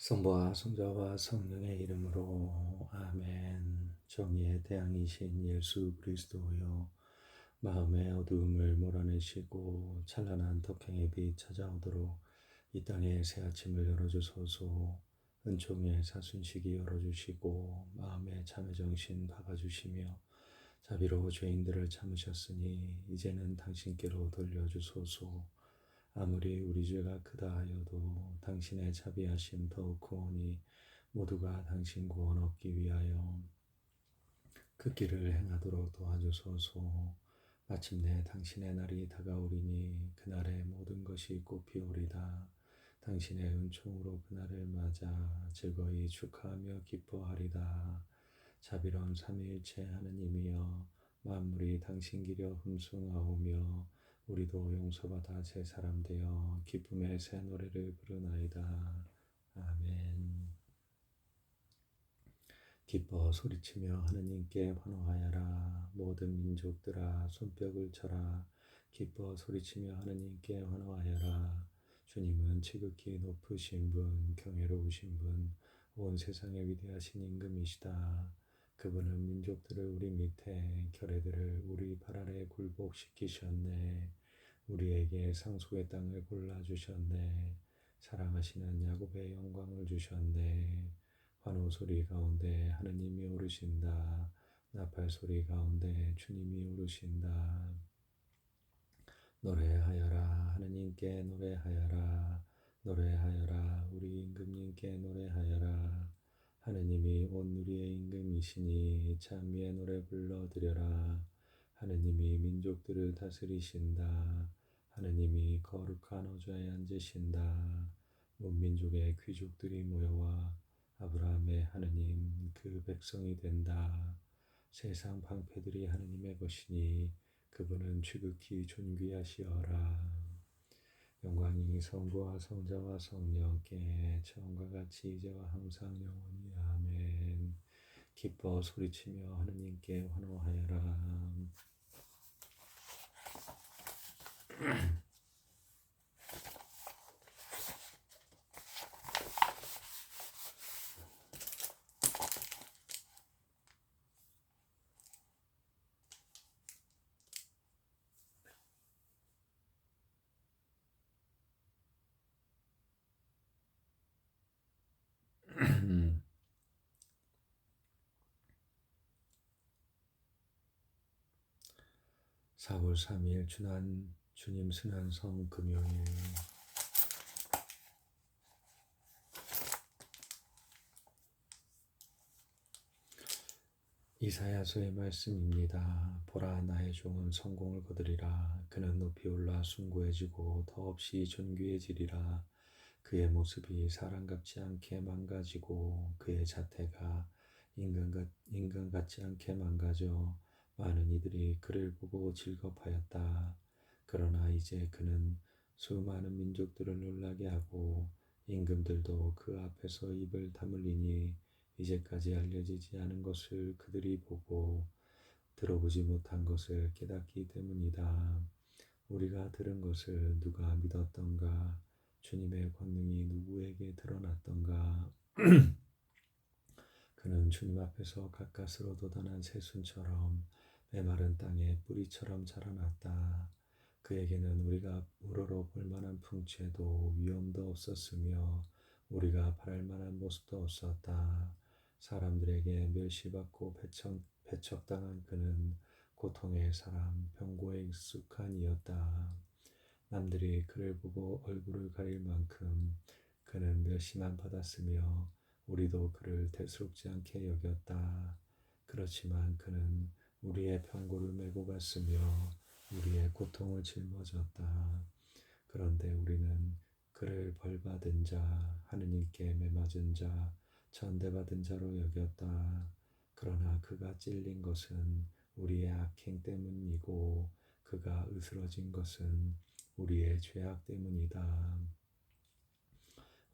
성부와 성자와 성령의 이름으로 아멘. 정의의 태양이신 예수 그리스도여, 마음의 어두움을 몰아내시고 찬란한 덕행의 빛 찾아오도록 이 땅의 새 아침을 열어주소서. 은총의 사순식이 열어주시고 마음의 참회 정신 박아주시며 자비로 죄인들을 참으셨으니 이제는 당신께로 돌려주소서. 아무리 우리 죄가 크다 하여도 당신의 자비하심 더욱 크오니 모두가 당신 구원 얻기 위하여 그 길을 행하도록 도와주소서. 마침내 당신의 날이 다가오리니 그날에 모든 것이 꽃피우리다. 당신의 은총으로 그날을 맞아 즐거이 축하하며 기뻐하리다. 자비로운 삼위일체 하느님이여, 만물이 당신 기려 흠숭하오며 우리도 용서받아 새 사람 되어 기쁨의 새 노래를 부르나이다. 아멘. 기뻐 소리치며 하느님께 환호하여라. 모든 민족들아 손뼉을 쳐라. 기뻐 소리치며 하느님께 환호하여라. 주님은 지극히 높으신 분, 경외로우신 분, 온 세상의 위대하신 임금이시다. 그분은 민족들을 우리 밑에, 결의들을 우리 발 아래 굴복시키셨네. 우리에게 상속의 땅을 골라주셨네. 사랑하시는 야곱의 영광을 주셨네. 환호 소리 가운데 하느님이 오르신다. 나팔 소리 가운데 주님이 오르신다. 노래하여라. 하느님께 노래하여라. 노래하여라. 우리 임금님께 노래하여라. 하느님이 온 누리의 임금이시니 찬미의 노래 불러드려라. 하느님이 민족들을 다스리신다. 하느님이 거룩한 어좌에 앉으신다. 문민족의 귀족들이 모여와 아브라함의 하느님 그 백성이 된다. 세상 방패들이 하느님의 것이니 그분은 지극히 존귀하시어라. 영광이 성부와 성자와 성령께 처음과 같이 이제와 항상 영원히 아멘. 기뻐 소리치며 하느님께 환호하여라. (4월 3일) 주님 순환성 금요일. 이사야서의 말씀입니다. 보라, 나의 종은 성공을 거두리라. 그는 높이 올라 숭고해지고 더없이 존귀해지리라. 그의 모습이 사람 같지 않게 망가지고 그의 자태가 인간 같지 않게 망가져 많은 이들이 그를 보고 즐겁하였다. 그러나 이제 그는 수많은 민족들을 놀라게 하고 임금들도 그 앞에서 입을 다물리니 이제까지 알려지지 않은 것을 그들이 보고 들어보지 못한 것을 깨닫기 때문이다. 우리가 들은 것을 누가 믿었던가? 주님의 권능이 누구에게 드러났던가? 그는 주님 앞에서 가까스로 돋아난 새순처럼 메마른 땅에 뿌리처럼 자라났다. 그에게는 우리가 우러러 볼 만한 풍채도 위엄도 없었으며 우리가 바랄 만한 모습도 없었다. 사람들에게 멸시받고 배척당한 그는 고통의 사람, 병고에 익숙한 이였다. 남들이 그를 보고 얼굴을 가릴 만큼 그는 멸시만 받았으며 우리도 그를 대수롭지 않게 여겼다. 그렇지만 그는 우리의 병고를 메고 갔으며 우리의 고통을 짊어졌다. 그런데 우리는 그를 벌받은 자, 하느님께 매맞은 자, 전대받은 자로 여겼다. 그러나 그가 찔린 것은 우리의 악행 때문이고 그가 으스러진 것은 우리의 죄악 때문이다.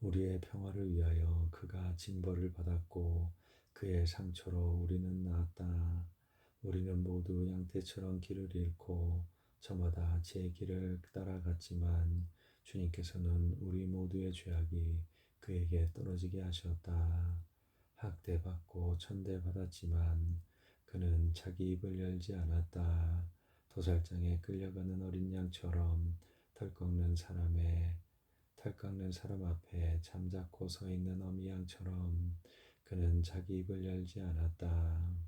우리의 평화를 위하여 그가 징벌을 받았고 그의 상처로 우리는 나았다. 우리는 모두 양떼처럼 길을 잃고 저마다 제 길을 따라갔지만 주님께서는 우리 모두의 죄악이 그에게 떨어지게 하셨다. 학대받고 천대받았지만 그는 자기 입을 열지 않았다. 도살장에 끌려가는 어린 양처럼 털 꺾는 사람 앞에 잠자코 서 있는 어미 양처럼 그는 자기 입을 열지 않았다.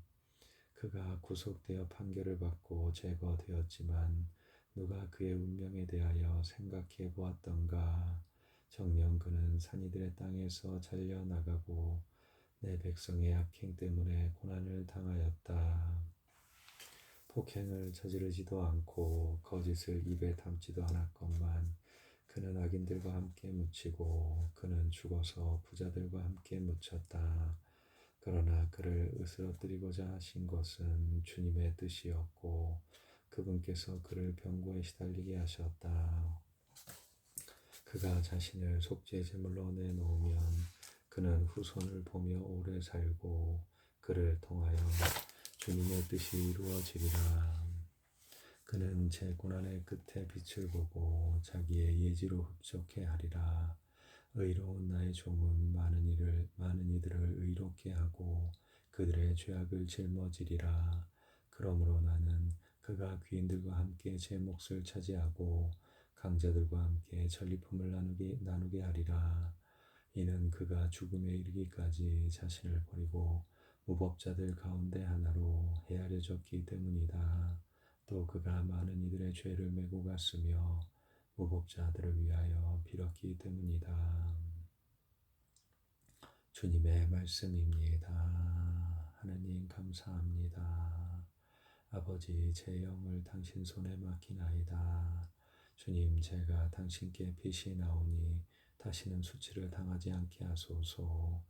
그가 구속되어 판결을 받고 제거되었지만 누가 그의 운명에 대하여 생각해 보았던가? 정녕 그는 산이들의 땅에서 잘려나가고 내 백성의 악행 때문에 고난을 당하였다. 폭행을 저지르지도 않고 거짓을 입에 담지도 않았건만 그는 악인들과 함께 묻히고 그는 죽어서 부자들과 함께 묻혔다. 그러나 그를 으스러뜨리고자 하신 것은 주님의 뜻이었고 그분께서 그를 병고에 시달리게 하셨다. 그가 자신을 속죄 제물로 내놓으면 그는 후손을 보며 오래 살고 그를 통하여 주님의 뜻이 이루어지리라. 그는 제 고난의 끝에 빛을 보고 자기의 예지로 흡족해 하리라. 의로운 나의 종은 많은 이들을 의롭게 하고 그들의 죄악을 짊어지리라. 그러므로 나는 그가 귀인들과 함께 제 몫을 차지하고 강자들과 함께 전리품을 나누게 하리라. 이는 그가 죽음에 이르기까지 자신을 버리고 무법자들 가운데 하나로 헤아려졌기 때문이다. 또 그가 많은 이들의 죄를 메고 갔으며 무법자들을 위하여 빌었기 때문이다. 주님의 말씀입니다. 하느님 감사합니다. 아버지, 제 영을 당신 손에 맡기나이다. 주님, 제가 당신께 빛이 나오니 다시는 수치를 당하지 않게 하소서.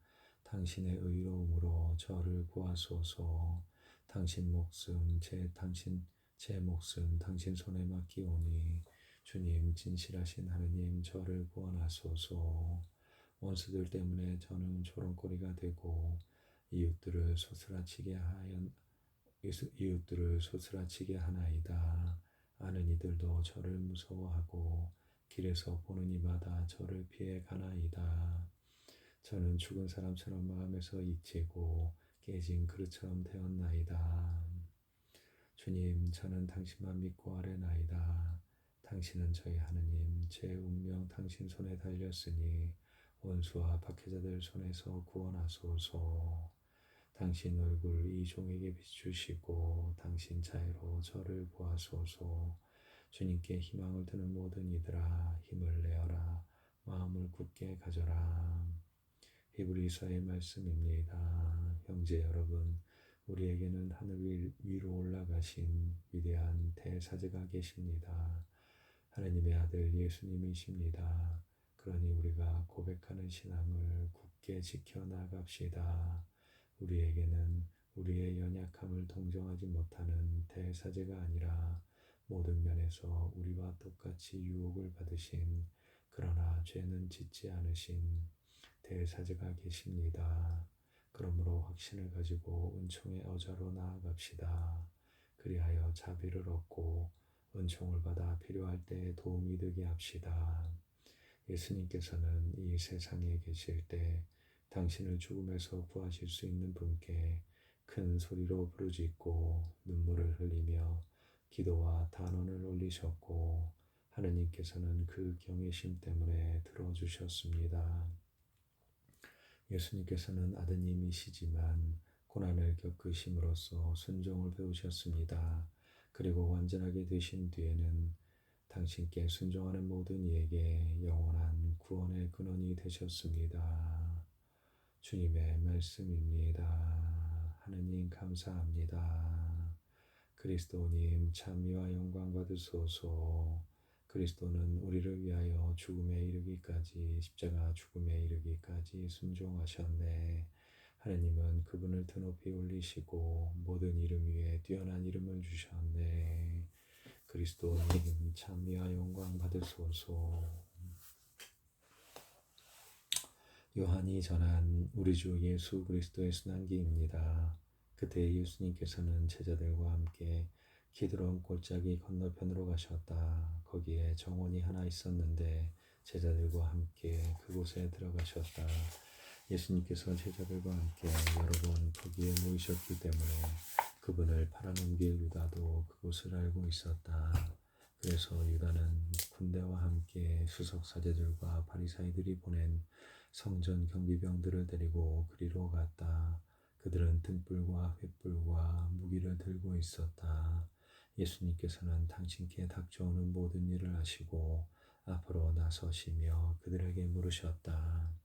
당신의 의로움으로 저를 구하소서. 제 목숨 당신 손에 맡기오니 주님, 진실하신 하느님, 저를 구원하소서. 원수들 때문에 저는 조롱거리가 되고 이웃들을 소스라치게 하나이다. 아는 이들도 저를 무서워하고 길에서 보는 이마다 저를 피해 가나이다. 저는 죽은 사람처럼 마음에서 잊히고 깨진 그릇처럼 되었나이다. 주님, 저는 당신만 믿고 아뢰나이다. 당신은 저희 하느님, 제 운명 당신 손에 달렸으니 원수와 박해자들 손에서 구원하소서. 당신 얼굴 이 종에게 비추시고 당신 자애로 저를 구하소서. 주님께 희망을 두는 모든 이들아, 힘을 내어라. 마음을 굳게 가져라. 히브리서의 말씀입니다. 형제 여러분, 우리에게는 하늘 위로 올라가신 위대한 대사제가 계십니다. 하나님의 아들 예수님이십니다. 그러니 우리가 고백하는 신앙을 굳게 지켜나갑시다. 우리에게는 우리의 연약함을 동정하지 못하는 대사제가 아니라 모든 면에서 우리와 똑같이 유혹을 받으신 그러나 죄는 짓지 않으신 대사제가 계십니다. 그러므로 확신을 가지고 은총의 어자로 나아갑시다. 그리하여 자비를 얻고 은총을 받아 필요할 때 도움이 되게 합시다. 예수님께서는 이 세상에 계실 때 당신을 죽음에서 구하실 수 있는 분께 큰 소리로 부르짖고 눈물을 흘리며 기도와 단언을 올리셨고 하느님께서는 그 경외심 때문에 들어주셨습니다. 예수님께서는 아드님이시지만 고난을 겪으심으로써 순종을 배우셨습니다. 그리고 완전하게 되신 뒤에는 당신께 순종하는 모든 이에게 영원한 구원의 근원이 되셨습니다. 주님의 말씀입니다. 하느님 감사합니다. 그리스도님 찬미와 영광 받으소서. 그리스도는 우리를 위하여 죽음에 이르기까지 십자가 죽음에 이르기까지 순종하셨네. 하느님은 그분을 드높이 올리시고 모든 이름 위에 뛰어난 이름을 주셨네. 그리스도님 찬미와 영광 받으소서. 요한이 전한 우리 주 예수 그리스도의 순환기입니다. 그때 예수님께서는 제자들과 함께 기드론 골짜기 건너편으로 가셨다. 거기에 정원이 하나 있었는데 제자들과 함께 그곳에 들어가셨다. 예수님께서 제자들과 함께 여러 번 거기에 모이셨기 때문에 그분을 팔아넘길 유다도 그곳을 알고 있었다. 그래서 유다는 군대와 함께 수석 사제들과 바리사이들이 보낸 성전 경비병들을 데리고 그리로 갔다. 그들은 등불과 횃불과 무기를 들고 있었다. 예수님께서는 당신께 닥쳐오는 모든 일을 아시고 앞으로 나서시며 그들에게 물으셨다.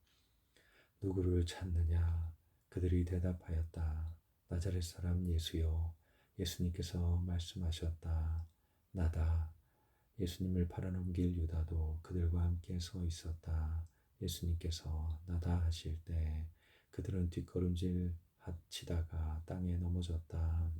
누구를 찾느냐? 그들이 대답하였다. 나자렛 사람 예수요. 예수님께서 말씀하셨다. 나다. 예수님을 팔아넘길 유다도 그들과 함께 서 있었다. 예수님께서 나다 하실 때 그들은 뒷걸음질 치다가 땅에 넘어졌다.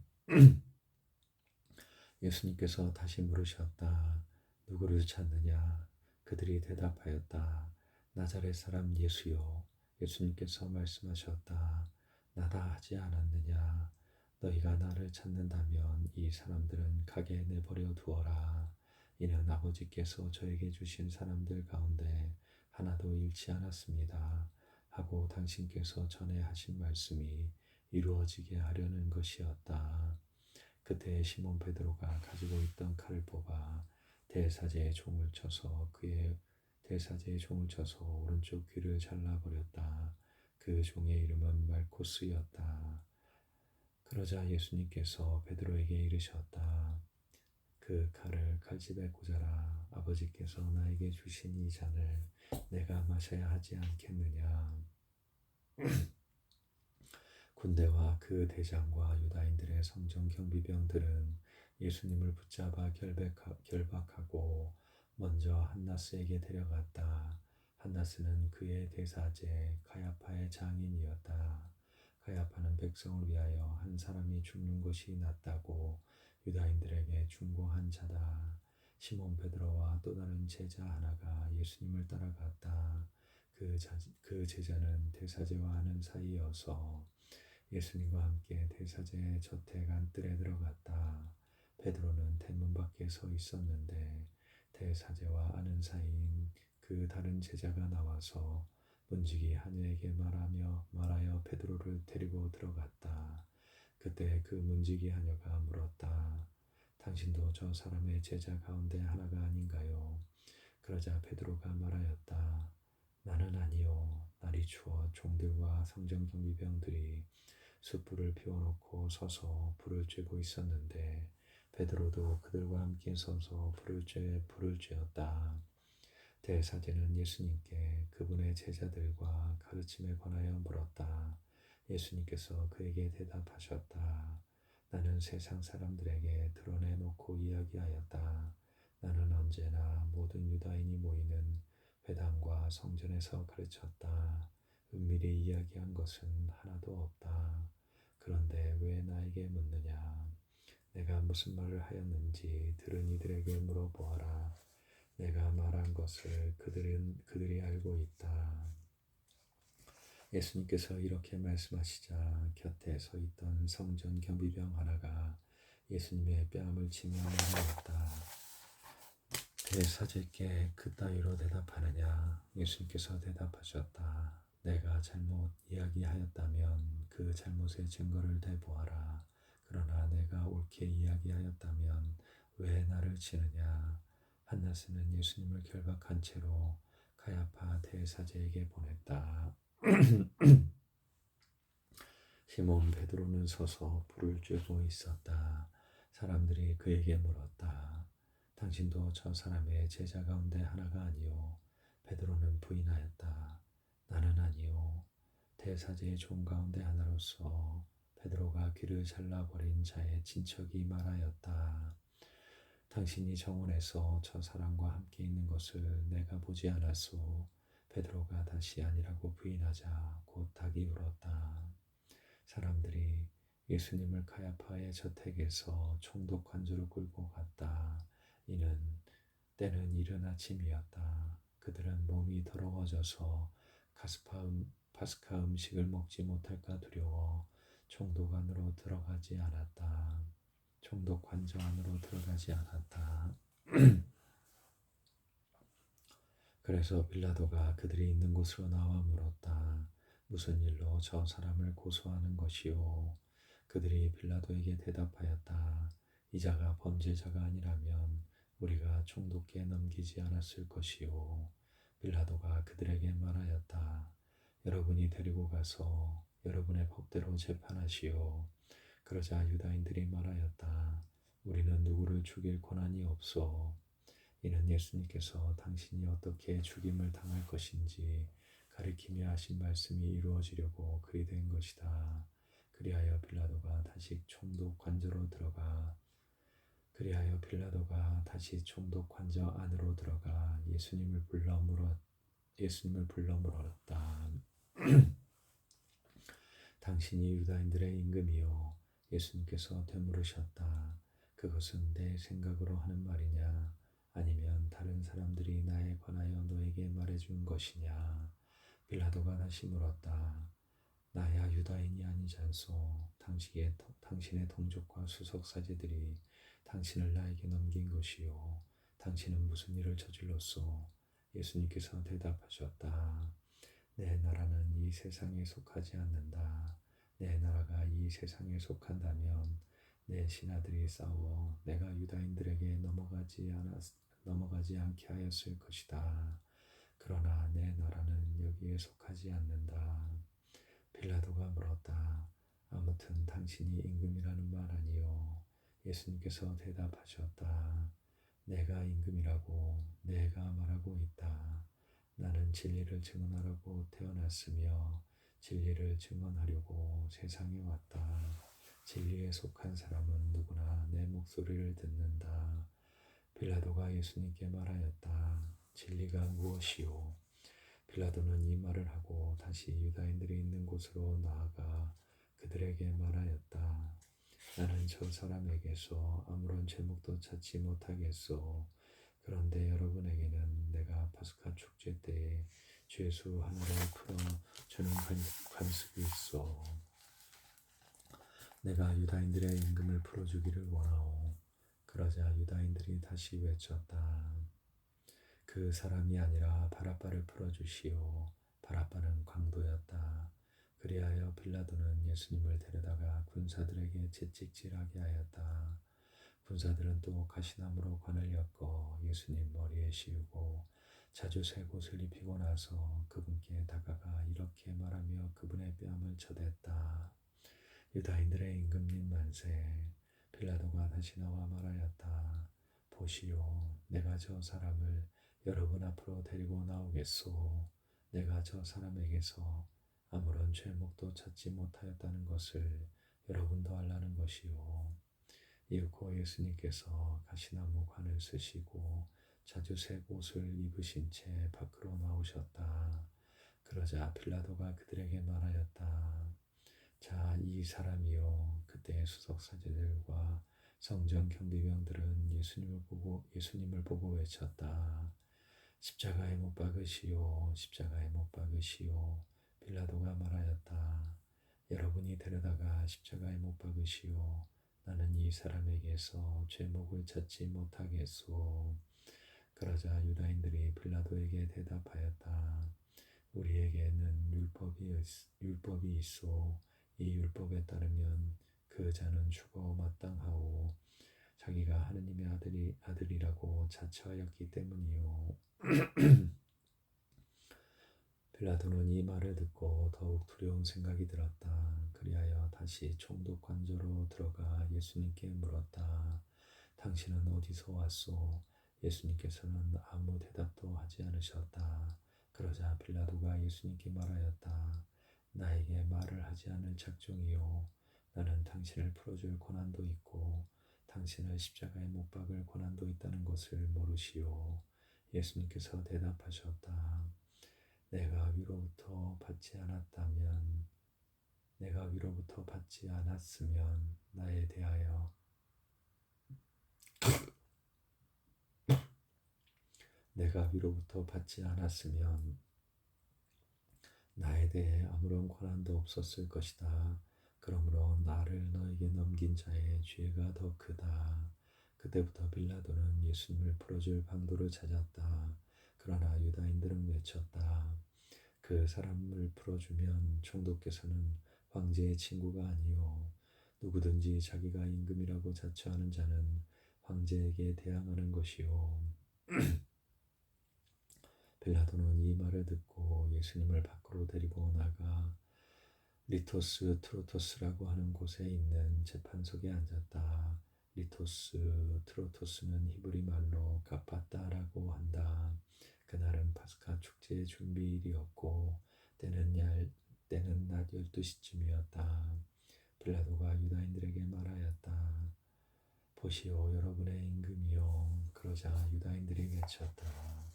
예수님께서 다시 물으셨다. 누구를 찾느냐? 그들이 대답하였다. 나자렛 사람 예수요. 예수님께서 말씀하셨다. 나다 하지 않았느냐? 너희가 나를 찾는다면 이 사람들은 가게 내버려 두어라. 이는 아버지께서 저에게 주신 사람들 가운데 하나도 잃지 않았습니다. 하고 당신께서 전에 하신 말씀이 이루어지게 하려는 것이었다. 그때 시몬 베드로가 가지고 있던 칼을 뽑아 대사제의 종을 쳐서 오른쪽 귀를 잘라버렸다. 그 종의 이름은 말코스였다. 그러자 예수님께서 베드로에게 이르셨다. 그 칼을 칼집에 꽂아라. 아버지께서 나에게 주신 이 잔을 내가 마셔야 하지 않겠느냐. 군대와 그 대장과 유다인들의 성전 경비병들은 예수님을 붙잡아 결박하고 먼저 한나스에게 데려갔다. 한나스는 그의 대사제 가야파의 장인이었다. 가야파는 백성을 위하여 한 사람이 죽는 것이 낫다고 유다인들에게 충고한 자다. 시몬 베드로와 또 다른 제자 하나가 예수님을 따라갔다. 그 제자는 대사제와 아는 사이여서 예수님과 함께 대사제의 저택 안뜰에 들어갔다. 베드로는 대문 밖에 서 있었는데 대사제와 아는 사이인 그 다른 제자가 나와서 문지기 하녀에게 말하여 베드로를 데리고 들어갔다. 그때 그 문지기 하녀가 물었다. 당신도 저 사람의 제자 가운데 하나가 아닌가요? 그러자 베드로가 말하였다. 나는 아니요. 날이 추워 종들과 성전 경비병들이 숯불을 피워놓고 서서 불을 쬐고 있었는데 베드로도 그들과 함께 서서 불을 쬐었다. 대사제는 예수님께 그분의 제자들과 가르침에 관하여 물었다. 예수님께서 그에게 대답하셨다. 나는 세상 사람들에게 드러내놓고 이야기하였다. 나는 언제나 모든 유다인이 모이는 회당과 성전에서 가르쳤다. 은밀히 이야기한 것은 하나도 없다. 그런데 왜 나에게 묻느냐? 내가 무슨 말을 하였는지 들은 이들에게 물어보아라. 내가 말한 것을 그들이 알고 있다. 예수님께서 이렇게 말씀하시자 곁에 서 있던 성전 경비병 하나가 예수님의 뺨을 치며 말하였다. 대사제께 그따위로 대답하느냐? 예수님께서 대답하셨다. 내가 잘못 이야기하였다면 그 잘못의 증거를 대보아라. 그러나 내가 옳게 이야기하였다면 왜 나를 치느냐? 한나스는 예수님을 결박한 채로 가야파 대사제에게 보냈다. 시몬 베드로는 서서 불을 쬐고 있었다. 사람들이 그에게 물었다. 당신도 저 사람의 제자 가운데 하나가 아니요. 베드로는 부인하였다. 나는 아니요. 대사제의 종 가운데 하나로서 베드로가 귀를 잘라버린 자의 친척이 말하였다. 당신이 정원에서 저 사람과 함께 있는 것을 내가 보지 않았소. 베드로가 다시 아니라고 부인하자 곧 닭이 울었다. 사람들이 예수님을 가야파의 저택에서 총독 관주로 끌고 갔다. 때는 이른 아침이었다. 그들은 몸이 더러워져서 파스카 음식을 먹지 못할까 두려워 총독 안으로 들어가지 않았다. 총독 관저 안으로 들어가지 않았다. 그래서 빌라도가 그들이 있는 곳으로 나와 물었다. 무슨 일로 저 사람을 고소하는 것이요? 그들이 빌라도에게 대답하였다. 이 자가 범죄자가 아니라면 우리가 총독께 넘기지 않았을 것이요. 빌라도가 그들에게 말하였다. 여러분이 데리고 가서 여러분의 법대로 재판하시오. 그러자 유다인들이 말하였다. 우리는 누구를 죽일 권한이 없어. 이는 예수님께서 당신이 어떻게 죽임을 당할 것인지 가리키며 하신 말씀이 이루어지려고 그리 된 것이다. 그리하여 빌라도가 다시 총독 관저로 들어가 안으로 들어가 예수님을 불러 물었다. 당신이 유다인들의 임금이요. 예수님께서 되물으셨다. 그것은 내 생각으로 하는 말이냐? 아니면 다른 사람들이 나에 관하여 너에게 말해준 것이냐? 빌라도가 다시 물었다. 나야 유다인이 아니지 않소. 당신의 동족과 수석사제들이 당신을 나에게 넘긴 것이요. 당신은 무슨 일을 저질렀소? 예수님께서 대답하셨다. 내 나라는 이 세상에 속하지 않는다. 내 나라가 이 세상에 속한다면 내 신하들이 싸워 내가 유다인들에게 넘어가지 않게 하였을 것이다. 그러나 내 나라는 여기에 속하지 않는다. 빌라도가 물었다. 아무튼 당신이 임금이라는 말 아니요. 예수님께서 대답하셨다. 내가 임금이라고 내가 말하고 있다. 나는 진리를 증언하려고 태어났으며 진리를 증언하려고 세상에 왔다. 진리에 속한 사람은 누구나 내 목소리를 듣는다. 빌라도가 예수님께 말하였다. 진리가 무엇이요? 빌라도는 이 말을 하고 다시 유다인들이 있는 곳으로 나아가 그들에게 말하였다. 나는 저 사람에게서 아무런 제목도 찾지 못하겠소. 그런데 여러분에게는 내가 파스카 축제 때에 죄수 하나를 풀어주는 관습이 있어. 내가 유다인들의 임금을 풀어주기를 원하오. 그러자 유다인들이 다시 외쳤다. 그 사람이 아니라 바라바를 풀어주시오. 바라바는 강도였다. 그리하여 빌라도는 예수님을 데려다가 군사들에게 채찍질하게 하였다. 군사들은 또 가시나무로 관을 엮어 예수님 머리에 씌우고 자주 세 곳을 입히고 나서 그분께 다가가 이렇게 말하며 그분의 뺨을 쳐댔다. 유다인들의 임금님 만세. 빌라도가 다시 나와 말하였다. 보시오, 내가 저 사람을 여러분 앞으로 데리고 나오겠소. 내가 저 사람에게서 아무런 죄목도 찾지 못하였다는 것을 여러분도 알라는 것이요. 이윽고 예수님께서 가시나무 관을 쓰시고 자주 세 옷을 입으신 채 밖으로 나오셨다. 그러자 빌라도가 그들에게 말하였다. 자, 이 사람이요. 그때 수석사제들과 성전 경비병들은 예수님을 보고 외쳤다. 십자가에 못 박으시오. 십자가에 못 박으시오. 빌라도가 말하였다. 여러분이 데려다가 십자가에 못 박으시오. 나는 이 사람에게서 죄목을 찾지 못하겠소. 그러자 유다인들이 빌라도에게 대답하였다. 우리에게는 율법이 있어. 이 율법에 따르면 그 자는 죽어 마땅하오. 자기가 하느님의 아들이라고 자처하였기 때문이요. 빌라도는 이 말을 듣고 더욱 두려운 생각이 들었다. 그리하여 다시 총독 관저로 들어가 예수님께 물었다. 당신은 어디서 왔소? 예수님께서는 아무 대답도 하지 않으셨다. 그러자 빌라도가 예수님께 말하였다. 나에게 말을 하지 않을 작정이요. 나는 당신을 풀어줄 권한도 있고 당신을 십자가에 못 박을 권한도 있다는 것을 모르시오. 예수님께서 대답하셨다. 내가 위로부터 받지 않았으면 나에 대하여 내가 위로부터 받지 않았으면 나에 대해 아무런 권한도 없었을 것이다. 그러므로 나를 너에게 넘긴 자의 죄가 더 크다. 그때부터 빌라도는 예수님을 풀어줄 방도를 찾았다. 그러나 유다인들은 외쳤다. 그 사람을 풀어주면 총독께서는 황제의 친구가 아니요 누구든지 자기가 임금이라고 자처하는 자는 황제에게 대항하는 것이요. 빌라도는 이 말을 듣고 예수님을 밖으로 데리고 나가 리토스 트로토스라고 하는 곳에 있는 재판석에 앉았다. 리토스 트로토스는 히브리 말로 가파다라고 한다. 그날은 파스카 축제의 준비일이었고 때는 낮 12시쯤이었다. 빌라도가 유다인들에게 말하였다. 보시오 여러분의 임금이요. 그러자 유다인들이 외쳤다.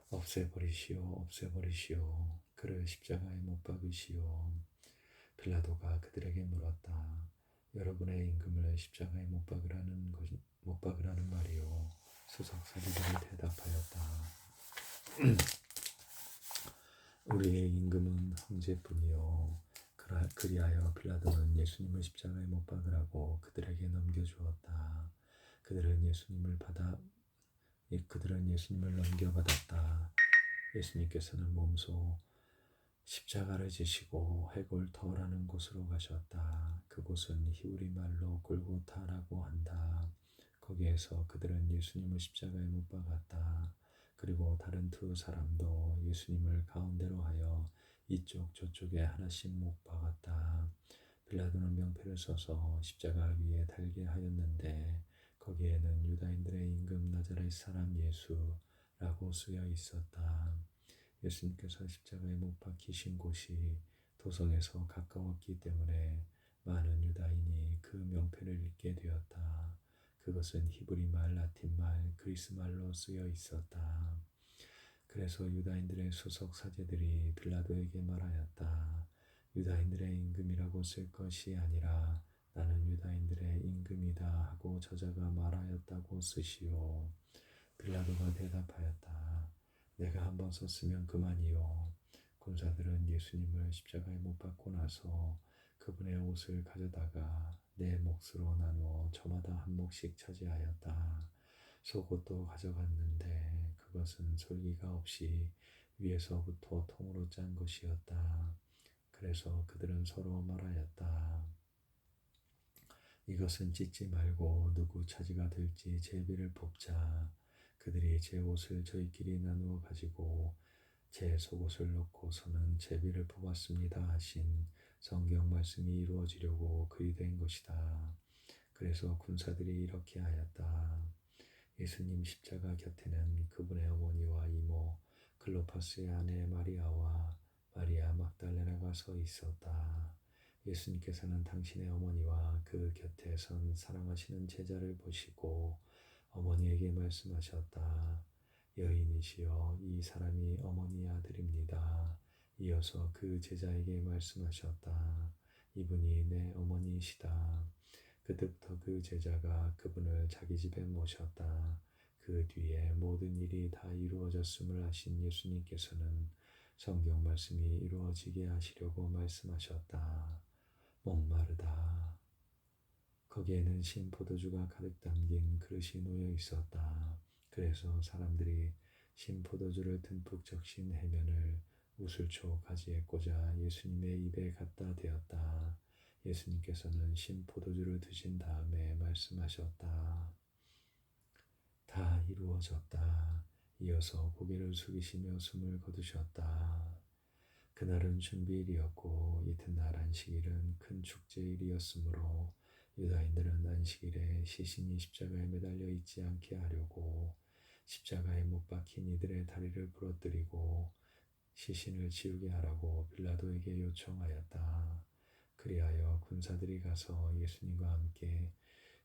없애버리시오 없애버리시오. 그를 십자가에 못 박으시오. 빌라도가 그들에게 물었다. 여러분의 임금을 십자가에 못 박으라는 말이요. 수석사제들이 대답하였다. 우리의 임금은 황제뿐이요. 그리하여 빌라도는 예수님을 십자가에 못 박으라고 그들에게 넘겨주었다. 그들은 예수님을 넘겨받았다. 예수님께서는 몸소 십자가를 지시고 해골터라는 곳으로 가셨다. 그곳은 히브리 말로 골고타라고 한다. 거기에서 그들은 예수님을 십자가에 못 박았다. 그리고 다른 두 사람도 예수님을 가운데로 하여 이쪽 저쪽에 하나씩 못 박았다. 빌라도는 명패를 써서 십자가 위에 달게 하였는데 거기에는 유다인들의 임금 나자렛 사람 예수라고 쓰여 있었다. 예수님께서 십자가에 못 박히신 곳이 도성에서 가까웠기 때문에 많은 유다인이 그 명패를 읽게 되었다. 그것은 히브리 말, 라틴 말, 그리스 말로 쓰여 있었다. 그래서 유다인들의 수석 사제들이 빌라도에게 말하였다. 유다인들의 임금이라고 쓸 것이 아니라 나는 유다인들의 임금이다 하고 저자가 말하였다고 쓰시오. 빌라도가 대답하였다. 내가 한번 썼으면 그만이요. 군사들은 예수님을 십자가에 못 박고 나서 그분의 옷을 가져다가 네 몫으로 나누어 저마다 한 몫씩 차지하였다. 속옷도 가져갔는데 그것은 솔기가 없이 위에서부터 통으로 짠 것이었다. 그래서 그들은 서로 말하였다. 이것은 찢지 말고 누구 차지가 될지 제비를 뽑자. 그들이 제 옷을 저희끼리 나누어 가지고 제 속옷을 놓고서는 제비를 뽑았습니다 하신 성경 말씀이 이루어지려고 그리 된 것이다. 그래서 군사들이 이렇게 하였다. 예수님 십자가 곁에는 그분의 어머니와 이모 클로파스의 아내 마리아와 마리아 막달레나가 서 있었다. 예수님께서는 당신의 어머니와 그 곁에 선 사랑하시는 제자를 보시고 어머니에게 말씀하셨다. 여인이시여, 이 사람이 어머니의 아들입니다. 이어서 그 제자에게 말씀하셨다. 이분이 내 어머니이시다. 그때부터 그 제자가 그분을 자기 집에 모셨다. 그 뒤에 모든 일이 다 이루어졌음을 아신 예수님께서는 성경 말씀이 이루어지게 하시려고 말씀하셨다. 목마르다. 거기에는 신 포도주가 가득 담긴 그릇이 놓여 있었다. 그래서 사람들이 신 포도주를 듬뿍 적신 해면을 우슬초 가지에 꽂아 예수님의 입에 갖다 대었다. 예수님께서는 신 포도주를 드신 다음에 말씀하셨다. 다 이루어졌다. 이어서 고개를 숙이시며 숨을 거두셨다. 그날은 준비일이었고 이튿날 안식일은 큰 축제일이었으므로 유다인들은 안식일에 시신이 십자가에 매달려 있지 않게 하려고 십자가에 못 박힌 이들의 다리를 부러뜨리고 시신을 지우게 하라고 빌라도에게 요청하였다. 그리하여 군사들이 가서 예수님과 함께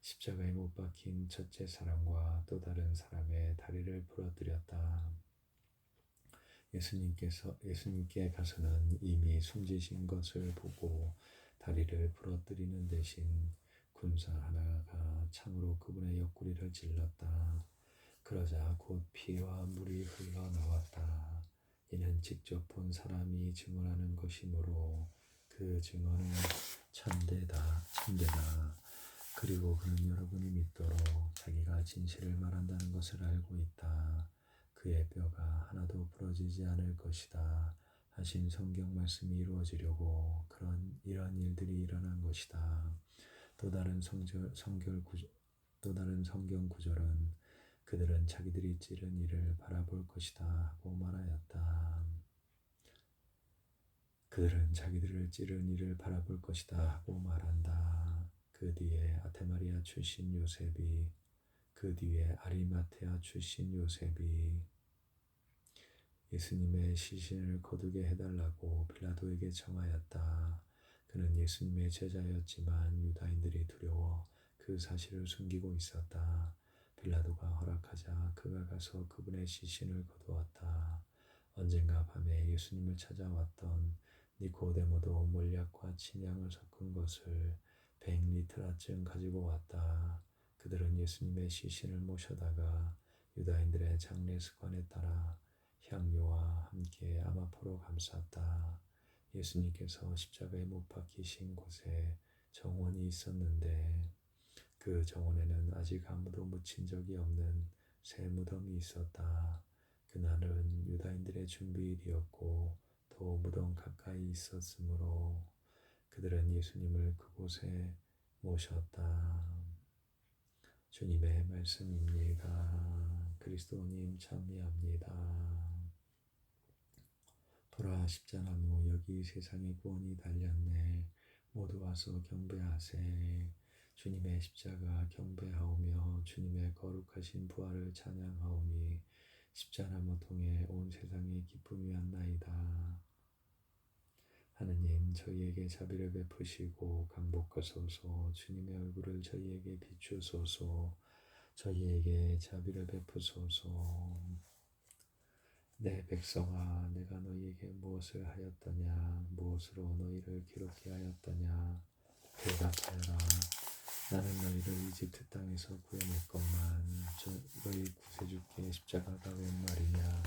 십자가에 못 박힌 첫째 사람과 또 다른 사람의 다리를 부러뜨렸다. 예수님께 가서는 이미 숨지신 것을 보고 다리를 부러뜨리는 대신 군사 하나가 창으로 그분의 옆구리를 찔렀다. 그러자 곧 피와 물이 흘러나왔다. 이는 직접 본 사람이 증언하는 것이므로 그 증언은 참되다. 그리고 그는 여러분이 믿도록 자기가 진실을 말한다는 것을 알고 있다. 그의 뼈가 하나도 부러지지 않을 것이다 하신 성경 말씀이 이루어지려고 이런 일들이 일어난 것이다. 또 다른 또 다른 성경 구절은 그들은 자기들이 찌른 이를 바라볼 것이다 하고 말하였다. 그들은 자기들을 찌른 이를 바라볼 것이다 하고 말한다. 그 뒤에 아테마리아 출신 요셉이 그 뒤에 아리마테아 출신 요셉이 예수님의 시신을 거두게 해달라고 빌라도에게 청하였다. 그는 예수님의 제자였지만 유다인들이 두려워 그 사실을 숨기고 있었다. 빌라도가 허락하자 그가 가서 그분의 시신을 거두었다. 언젠가 밤에 예수님을 찾아왔던 니코데모도 몰약과 침향을 섞은 것을 100리터라쯤 가지고 왔다. 그들은 예수님의 시신을 모셔다가 유다인들의 장례 습관에 따라 향료와 함께 아마포로 감쌌다. 예수님께서 십자가에 못 박히신 곳에 정원이 있었는데 그 정원에는 아직 아무도 묻힌 적이 없는 새 무덤이 있었다. 그날은 유다인들의 준비일이었고 또 무덤 가까이 있었으므로 그들은 예수님을 그곳에 모셨다. 주님의 말씀입니다. 그리스도님 참미합니다. 보라 십자나무 여기 세상의 구원이 달렸네. 모두 와서 경배하세. 주님의 십자가 경배하오며 주님의 거룩하신 부활을 찬양하오니 십자나무 통해 온 세상의 기쁨이 왔나이다. 하느님 저희에게 자비를 베푸시고 강복하소서. 주님의 얼굴을 저희에게 비추소서. 저희에게 자비를 베푸소서. 내 백성아 내가 너희에게 무엇을 하였더냐 무엇으로 너희를 괴롭게 하였더냐 대답하여라. 나는 너희를 이집트 땅에서 구해냈건만 너희 구세주께 십자가가 웬 말이냐.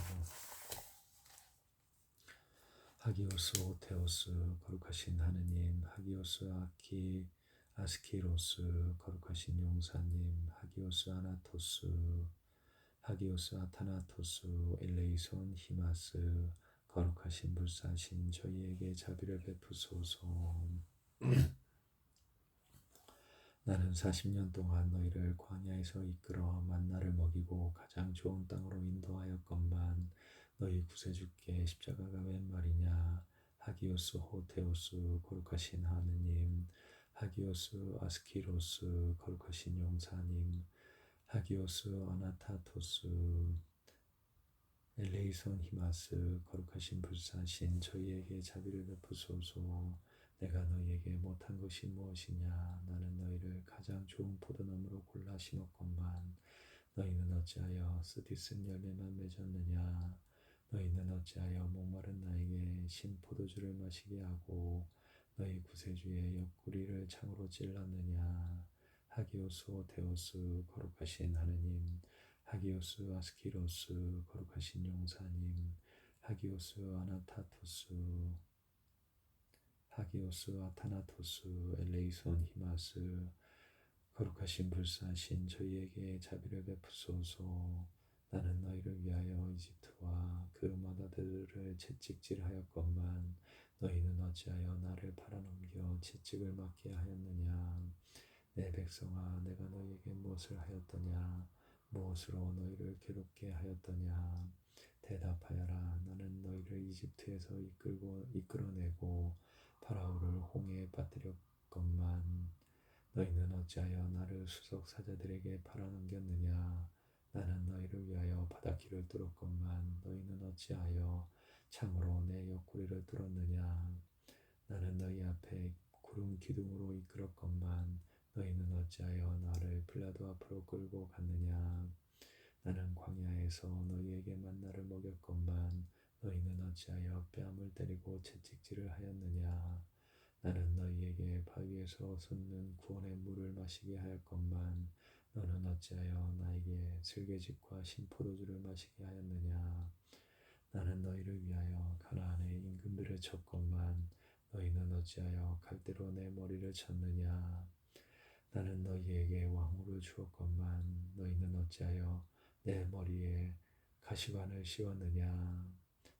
하기오스 오테오스 거룩하신 하느님, 하기오스 아스키로스 거룩하신 용사님, 하기오스 아나토스, 하기오스 아타나토스, 엘레이손 히마스 거룩하신 불사신 저희에게 자비를 베푸소서. 나는 40년 동안 너희를 광야에서 이끌어 만나를 먹이고 가장 좋은 땅으로 인도하였건만 너희 구세주께 십자가가 웬 말이냐. 하기오스 호테오스 거룩하신 하느님, 하기오스 아스키로스 거룩하신 용사님, 하기오스 아나타토스, 엘레이손 히마스 거룩하신 불사신 저희에게 자비를 베푸소서. 내가 너희에게 못한 것이 무엇이냐. 나는 너희를 가장 좋은 포도나무로 골라 심었건만 너희는 어찌하여 쓰디쓴 열매만 맺었느냐. 너희는 어찌하여 목마른 나에게 신 포도주를 마시게 하고 너희 구세주의 옆구리를 창으로 찔렀느냐. 하기오스 오테오스 거룩하신 하느님, 하기오스 아스키로스 거룩하신 용사님, 하기오스 아나타토스, 하기오스 아타나토스, 엘레이손 히마스 거룩하신 불사신 저희에게 자비를 베푸소서. 나는 너희를 위하여 이집트와 그 마다들을 채찍질하였건만 너희는 어찌하여 나를 팔아넘겨 채찍을 맞게 하였느냐. 내 백성아 내가 너희에게 무엇을 하였더냐. 무엇으로 너희를 괴롭게 하였더냐. 대답하여라. 나는 너희를 이집트에서 이끌어내고 파라오를 홍해에 빠뜨렸건만 너희는 어찌하여 나를 수석 사자들에게 팔아넘겼느냐. 나는 너희를 위하여 바닷길을 뚫었건만 너희는 어찌하여 창으로 내 옆구리를 뚫었느냐. 나는 너희 앞에 구름 기둥으로 이끌었건만 너희는 어찌하여 나를 빌라도 앞으로 끌고 갔느냐. 나는 광야에서 너희에게 만나를 먹였건만 너희는 어찌하여 뺨을 때리고 채찍질을 하였느냐. 나는 너희에게 바위에서 솟는 구원의 물을 마시게 하였건만 너는 어찌하여 나에게 슬개즙과 신포도주를 마시게 하였느냐. 나는 너희를 위하여 가나안의 임금들을 쳤건만 너희는 어찌하여 갈대로 내 머리를 쳤느냐. 나는 너희에게 왕후를 주었건만 너희는 어찌하여 내 머리에 가시관을 씌웠느냐?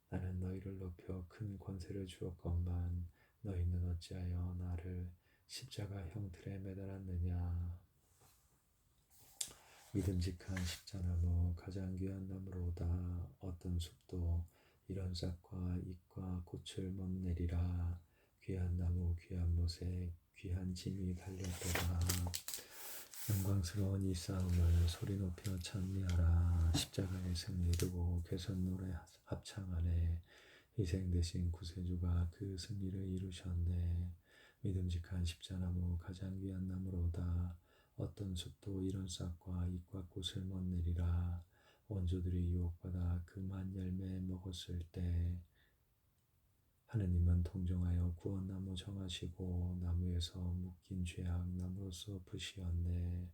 나는 너희를 높여 큰 권세를 주었건만 너희는 어찌하여 나를 십자가 형틀에 매달았느냐? 믿음직한 십자나무 가장 귀한 나무로다. 어떤 숲도 이런 싹과 잎과 꽃을 못 내리라. 귀한 나무 귀한 못에 귀한 짐이 달렸도다. 영광스러운 이 싸움을 소리 높여 찬미하라. 십자가의 승리 두고 개선 노래 합창하네. 희생 대신 구세주가 그 승리를 이루셨네. 믿음직한 십자나무 가장 귀한 나무로다. 어떤 숲도 이런 싹과 잎과 꽃을 못 내리라. 원조들이 유혹받아 그만 열매 먹었을 때 하느님은 동정하여 구원나무 정하시고 나무에서 묶인 죄악 나무로서 부시었네.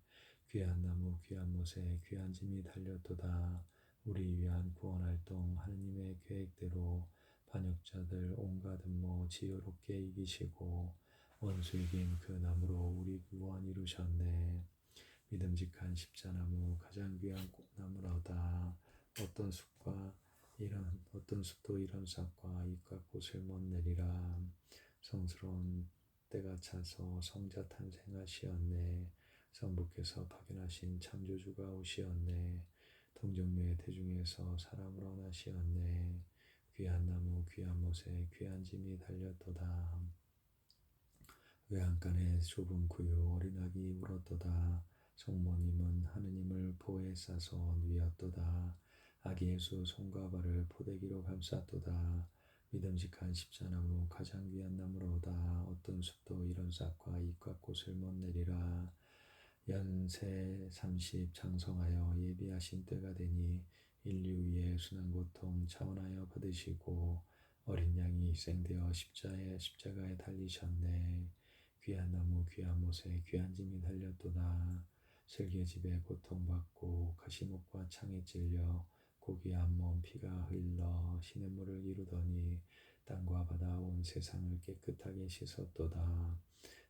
귀한 나무 귀한 못에 귀한 짐이 달렸도다. 우리 위한 구원활동 하느님의 계획대로 반역자들 온갖 음모 지혜롭게 이기시고 원수 이긴 그 나무로 우리 구원 이루셨네. 믿음직한 십자나무 가장 귀한 꽃나무로다. 어떤 숲도 이런 싹과 잎과 꽃을 못 내리라. 성스러운 때가 차서 성자 탄생하시었네. 성부께서 파견하신 창조주가 오시었네. 동정녀의 태중에서 사람을 원하시었네. 귀한 나무 귀한 못에 귀한 짐이 달렸도다. 외양간에 좁은 구유 어린아기 울었도다. 성모님은 하느님을 보에 싸서 누였도다. 아기 예수 손과 발을 포대기로 감쌌도다. 믿음직한 십자나무 가장 귀한 나무로다. 어떤 숲도 이런 싹과 잎과 꽃을 못 내리라. 연세 30 장성하여 예비하신 때가 되니 인류 위에 순한 고통 차원하여 받으시고 어린 양이 희생되어 십자가에 달리셨네. 귀한 나무 귀한 못에 귀한 짐이 달렸도다. 슬개집에 고통받고 가시목과 창에 찔려 고기 한 몸 피가 흘러 시냇물을 이루더니 땅과 바다 온 세상을 깨끗하게 씻었도다.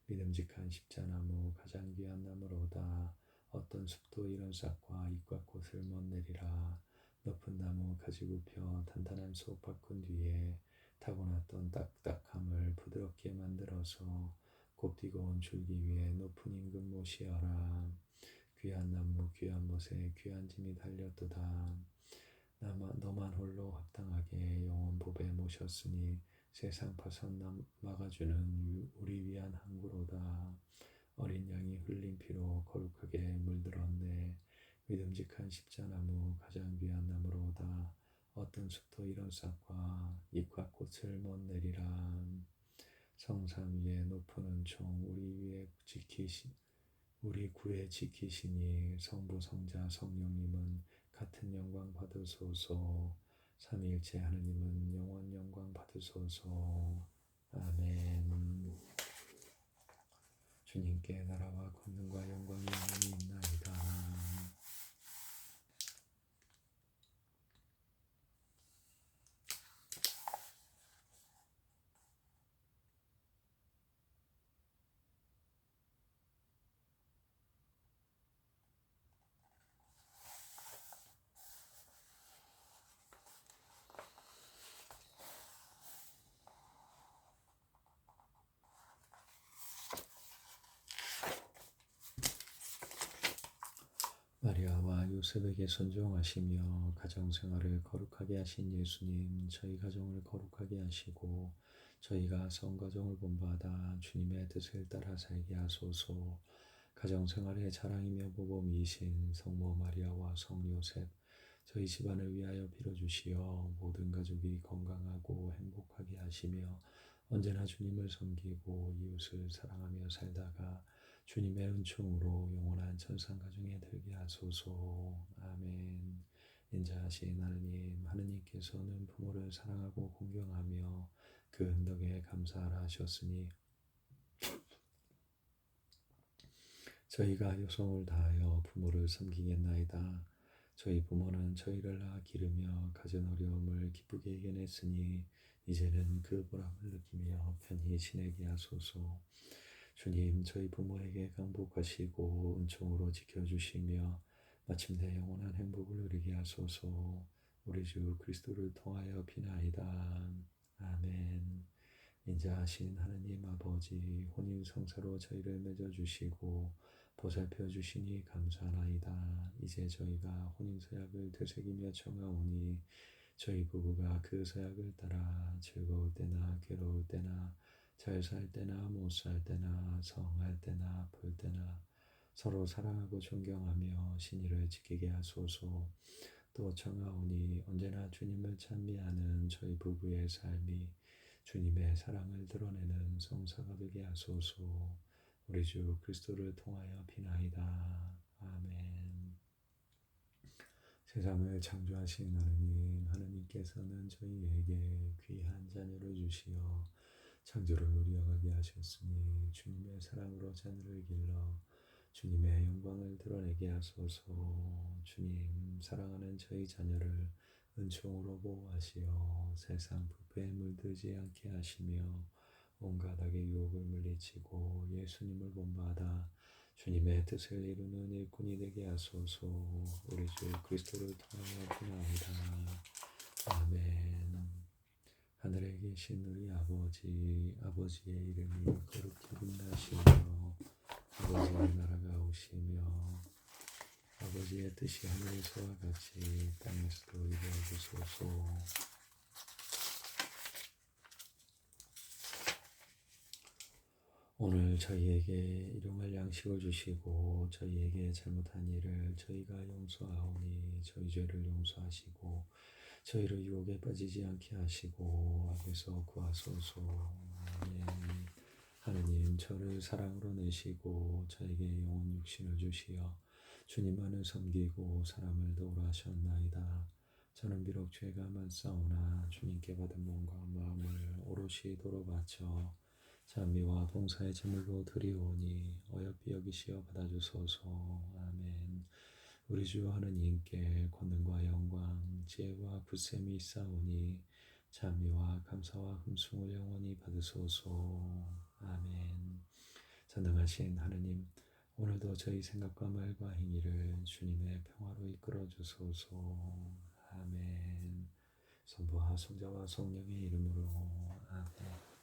믿음직한 십자나무 가장 귀한 나무로다. 어떤 숲도 이런 싹과 잎과 꽃을 못 내리라. 높은 나무 가지 굽혀 단단한 속 바꾼 뒤에 타고났던 딱딱함을 부드럽게 만들어서 곱디고 온 줄기 위에 높은 임금 모시어라. 귀한 나무 귀한 못에 귀한 짐이 달렸도다. 너만 홀로 합당하게 영원 법에 모셨으니 세상 파선 막아주는 우리 위한 항구로다. 어린 양이 흘린 피로 거룩하게 물들었네. 믿음직한 십자나무 가장 귀한 나무로다. 어떤 숲도 이런 싹과 잎과 꽃을 못 내리라. 성산 위에 높은 은총 우리 구에 지키시니 성부 성자 성령님은 같은 영광 받으소서. 삼위일체 하느님은 영원 영광 받으소서. 아멘. 주님께 나라와 권능과 영광이 영원히 있나이다. 마리아와 요셉에게 순종하시며 가정생활을 거룩하게 하신 예수님, 저희 가정을 거룩하게 하시고 저희가 성가정을 본받아 주님의 뜻을 따라 살게 하소서. 가정생활의 자랑이며 모범이신 성모 마리아와 성요셉, 저희 집안을 위하여 빌어주시어 모든 가족이 건강하고 행복하게 하시며 언제나 주님을 섬기고 이웃을 사랑하며 살다가 주님의 은총으로 영원한 천상가정에 들게 하소서. 아멘. 인자하신 하느님, 하느님께서는 부모를 사랑하고 공경하며 그 은덕에 감사하라 하셨으니 저희가 효성을 다하여 부모를 섬기겠나이다. 저희 부모는 저희를 낳아 기르며 가진 어려움을 기쁘게 이겨냈으니 이제는 그 보람을 느끼며 편히 지내게 하소서. 주님, 저희 부모에게 강복하시고 은총으로 지켜주시며 마침내 영원한 행복을 누리게 하소서. 우리 주 그리스도를 통하여 비나이다. 아멘. 인자하신 하느님 아버지 혼인성사로 저희를 맺어주시고 보살펴 주시니 감사하나이다. 이제 저희가 혼인서약을 되새기며 청하오니 저희 부부가 그 서약을 따라 즐거울 때나 괴로울 때나 잘 살 때나 못 살 때나 성할 때나 볼 때나 서로 사랑하고 존경하며 신의를 지키게 하소서. 또 청하오니 언제나 주님을 찬미하는 저희 부부의 삶이 주님의 사랑을 드러내는 성사가 되게 하소서. 우리 주 그리스도를 통하여 비나이다. 아멘. 세상을 창조하신 하느님께서는 저희에게 귀한 자녀를 주시어 창조를 누려가게 하셨으니 주님의 사랑으로 자녀를 길러 주님의 영광을 드러내게 하소서. 주님 사랑하는 저희 자녀를 은총으로 보호하시어 세상 부패에 물들지 않게 하시며 온갖 악의 유혹을 물리치고 예수님을 본받아 주님의 뜻을 이루는 일꾼이 되게 하소서. 우리 주 그리스도를 통하여 기도합니다. 아멘. 하늘에 계신 우리 아버지의 이름이 거룩히 빛나시며 아버지의 나라가 오시며 아버지의 뜻이 하늘에서와 같이 땅에서도 이루어지소서. 오늘 저희에게 일용할 양식을 주시고 저희에게 잘못한 일을 저희가 용서하오니 저희 죄를 용서하시고 저희를 유혹에 빠지지 않게 하시고 악에서 구하소서. 아멘. 하느님 저를 사랑으로 내시고 저에게 영혼 육신을 주시어 주님만을 섬기고 사람을 도우라 하셨나이다. 저는 비록 죄가 많사오나 주님께 받은 몸과 마음을 오롯이 도로 바쳐 찬미와 봉사의 제물로 드리오니 어여삐 여기시어 받아주소서. 아멘. 우리 주 하느님께 권능과 영광 지혜와 굳셈이 있사오니 찬미와 감사와 흠숭을 영원히 받으소서. 아멘. 전능하신 하느님 오늘도 저희 생각과 말과 행위를 주님의 평화로 이끌어 주소서. 아멘. 성부와 성자와 성령의 이름으로 아멘.